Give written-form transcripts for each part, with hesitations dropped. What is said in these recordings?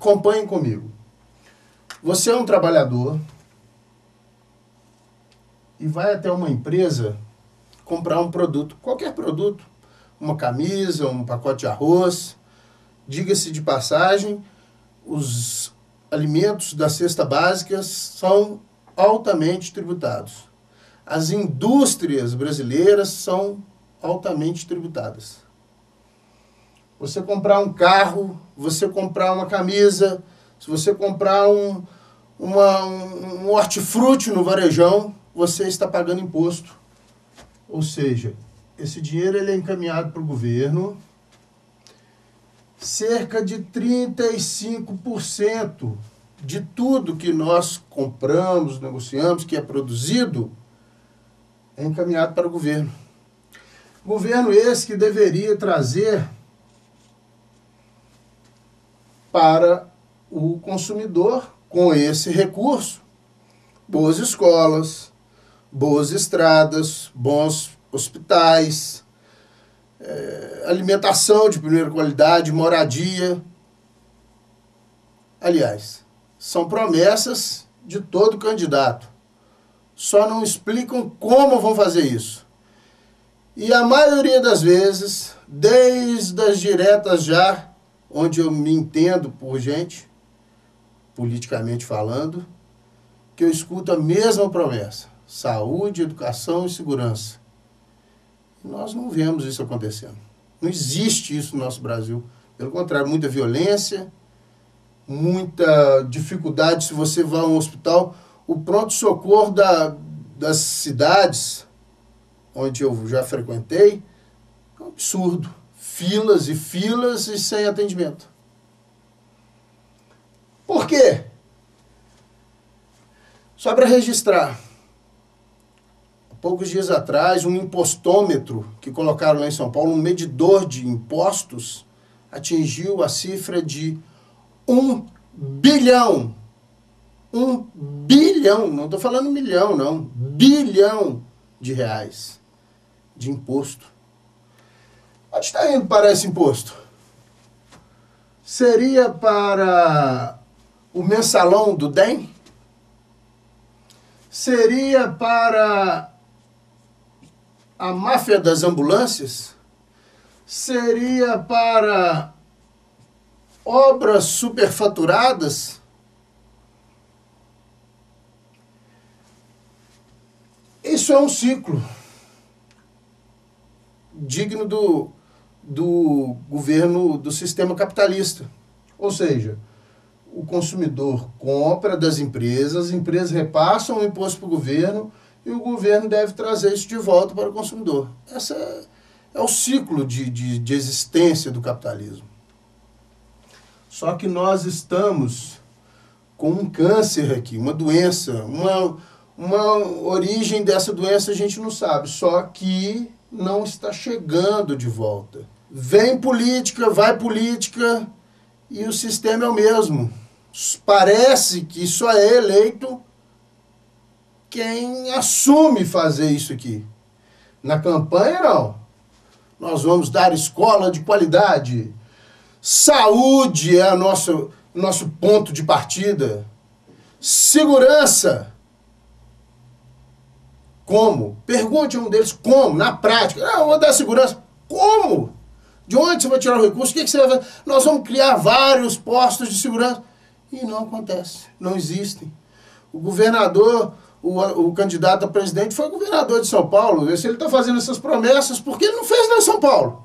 acompanhem comigo. Você é um trabalhador e vai até uma empresa comprar um produto, qualquer produto, uma camisa, um pacote de arroz. Diga-se de passagem, os alimentos da cesta básica são altamente tributados. As indústrias brasileiras são altamente tributadas. Você comprar um carro, você comprar uma camisa, se você comprar um hortifruti no varejão, você está pagando imposto. Ou seja, esse dinheiro ele é encaminhado para o governo. Cerca de 35% de tudo que nós compramos, negociamos, que é produzido, é encaminhado para o governo. Governo esse que deveria trazer para o consumidor, com esse recurso, boas escolas, boas estradas, bons hospitais, alimentação de primeira qualidade, moradia. Aliás, são promessas de todo candidato. Só não explicam como vão fazer isso. E a maioria das vezes, desde as diretas já, onde eu me entendo por gente, politicamente falando, que eu escuto a mesma promessa: saúde, educação e segurança. E nós não vemos isso acontecendo. Não existe isso no nosso Brasil. Pelo contrário, muita violência, muita dificuldade. Se você vai a um hospital, o pronto-socorro das cidades onde eu já frequentei é um absurdo. Filas e filas e sem atendimento. Por quê? Só para registrar. Há poucos dias atrás, um impostômetro que colocaram lá em São Paulo, um medidor de impostos, atingiu a cifra de 1 bilhão. 1 bilhão, não estou falando milhão, não. bilhão de reais de imposto. Onde está indo para esse imposto? Seria para o mensalão do DEM? Seria para a máfia das ambulâncias? Seria para obras superfaturadas? Isso é um ciclo digno do governo, do sistema capitalista. Ou seja, o consumidor compra das empresas, as empresas repassam o imposto para o governo e o governo deve trazer isso de volta para o consumidor. Esse é o ciclo de existência do capitalismo. Só que nós estamos com um câncer aqui, uma doença, uma origem dessa doença a gente não sabe, só que não está chegando de volta. Vem política, vai política e o sistema é o mesmo. Parece que só é eleito quem assume fazer isso aqui. Na campanha, não. Nós vamos dar escola de qualidade. Saúde é o nosso ponto de partida. Segurança. Como? Pergunte a um deles como, na prática. Não, vou dar segurança. Como? De onde você vai tirar o recurso? O que você vai fazer? Nós vamos criar vários postos de segurança. E não acontece. Não existem. O governador, o candidato a presidente foi o governador de São Paulo. Se ele está fazendo essas promessas, por que ele não fez lá em São Paulo?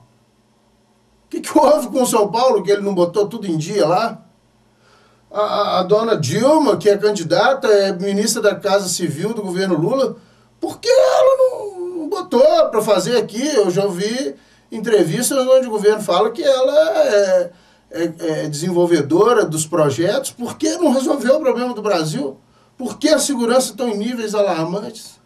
O que houve com São Paulo que ele não botou tudo em dia lá? A dona Dilma, que é candidata, é ministra da Casa Civil do governo Lula, por que ela não botou para fazer aqui? Eu já ouvi entrevistas onde o governo fala que ela é desenvolvedora dos projetos. Por que não resolveu o problema do Brasil? Por que a segurança está em níveis alarmantes?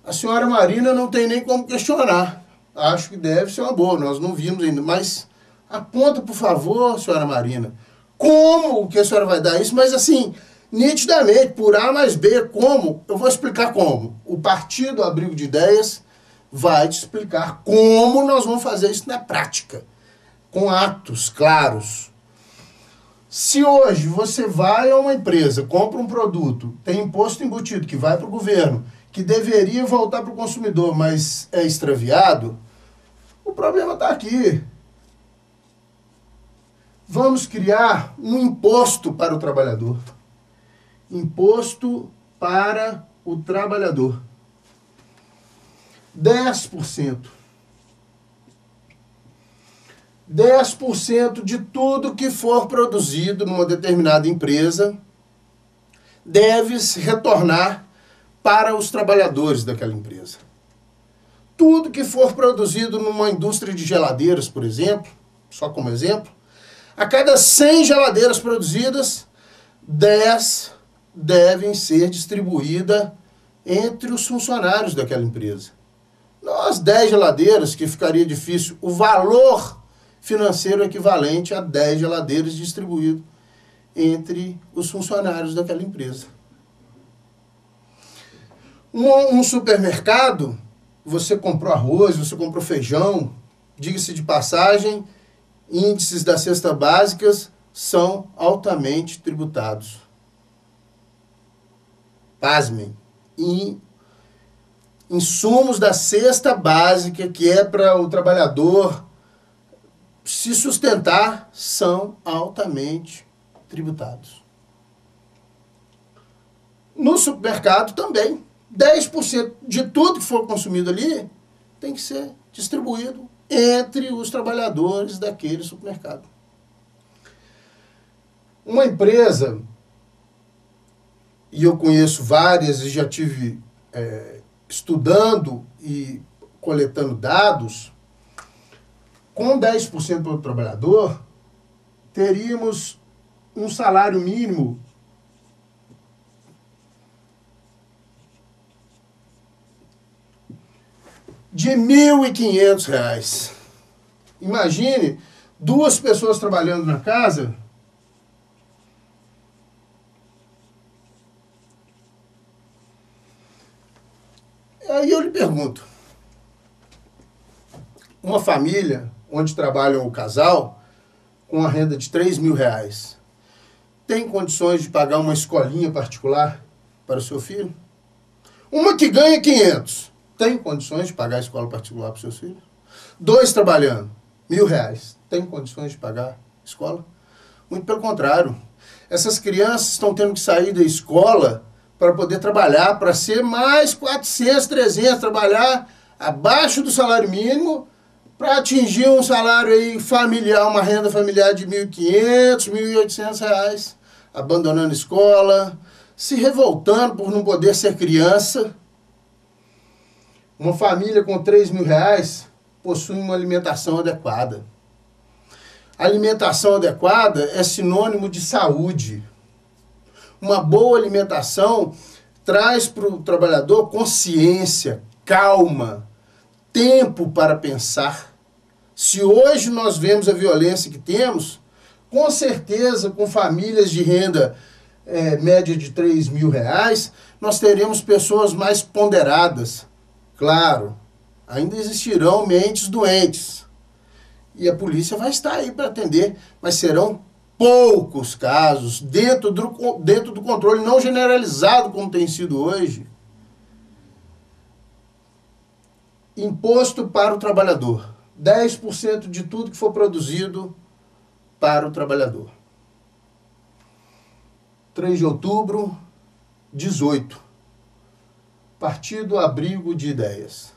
A senhora Marina não tem nem como questionar. Acho que deve ser uma boa, nós não vimos ainda. Mas aponta, por favor, senhora Marina, como que a senhora vai dar isso? Mas assim, nitidamente, por A mais B, como? Eu vou explicar como. O Partido Abrigo de Ideias vai te explicar como nós vamos fazer isso na prática, com atos claros. Se hoje você vai a uma empresa, compra um produto, tem imposto embutido que vai para o governo, que deveria voltar para o consumidor, mas é extraviado, o problema está aqui. Vamos criar um imposto para o trabalhador. Imposto para o trabalhador. 10%. 10% de tudo que for produzido numa determinada empresa deve retornar para os trabalhadores daquela empresa. Tudo que for produzido numa indústria de geladeiras, por exemplo, só como exemplo, a cada 100 geladeiras produzidas, 10 devem ser distribuídas entre os funcionários daquela empresa. Nós 10 geladeiras, que ficaria difícil, o valor financeiro equivalente a 10 geladeiras distribuído entre os funcionários daquela empresa. Um supermercado, você comprou arroz, você comprou feijão, diga-se de passagem, índices das cestas básicas são altamente tributados. Pasmem. Insumos da cesta básica, que é para o trabalhador se sustentar, são altamente tributados. No supermercado também. 10% de tudo que for consumido ali tem que ser distribuído entre os trabalhadores daquele supermercado. Uma empresa, e eu conheço várias e já tive estudando e coletando dados, com 10% do trabalhador, teríamos um salário mínimo de R$ 1.500. Imagine 2 pessoas trabalhando na casa. Aí eu lhe pergunto, uma família onde trabalham o casal com a renda de R$ 3.000, tem condições de pagar uma escolinha particular para o seu filho? Uma que ganha 500, tem condições de pagar a escola particular para os seus filhos? 2 trabalhando, R$ 1.000, tem condições de pagar a escola? Muito pelo contrário. Essas crianças estão tendo que sair da escola para poder trabalhar, para ser mais 400, 300, trabalhar abaixo do salário mínimo, para atingir um salário aí familiar, uma renda familiar de R$ 1.500, R$ 1.800, abandonando a escola, se revoltando por não poder ser criança. Uma família com R$ 3.000 possui uma alimentação adequada. Alimentação adequada é sinônimo de saúde. Uma boa alimentação traz para o trabalhador consciência, calma, tempo para pensar. Se hoje nós vemos a violência que temos, com certeza, com famílias de renda média de R$ 3.000, nós teremos pessoas mais ponderadas. Claro, ainda existirão mentes doentes. E a polícia vai estar aí para atender, mas serão poucos casos, dentro do controle não generalizado como tem sido hoje. Imposto para o trabalhador. 10% de tudo que for produzido para o trabalhador. 3 de outubro, 18. Partido Abrigo de Ideias.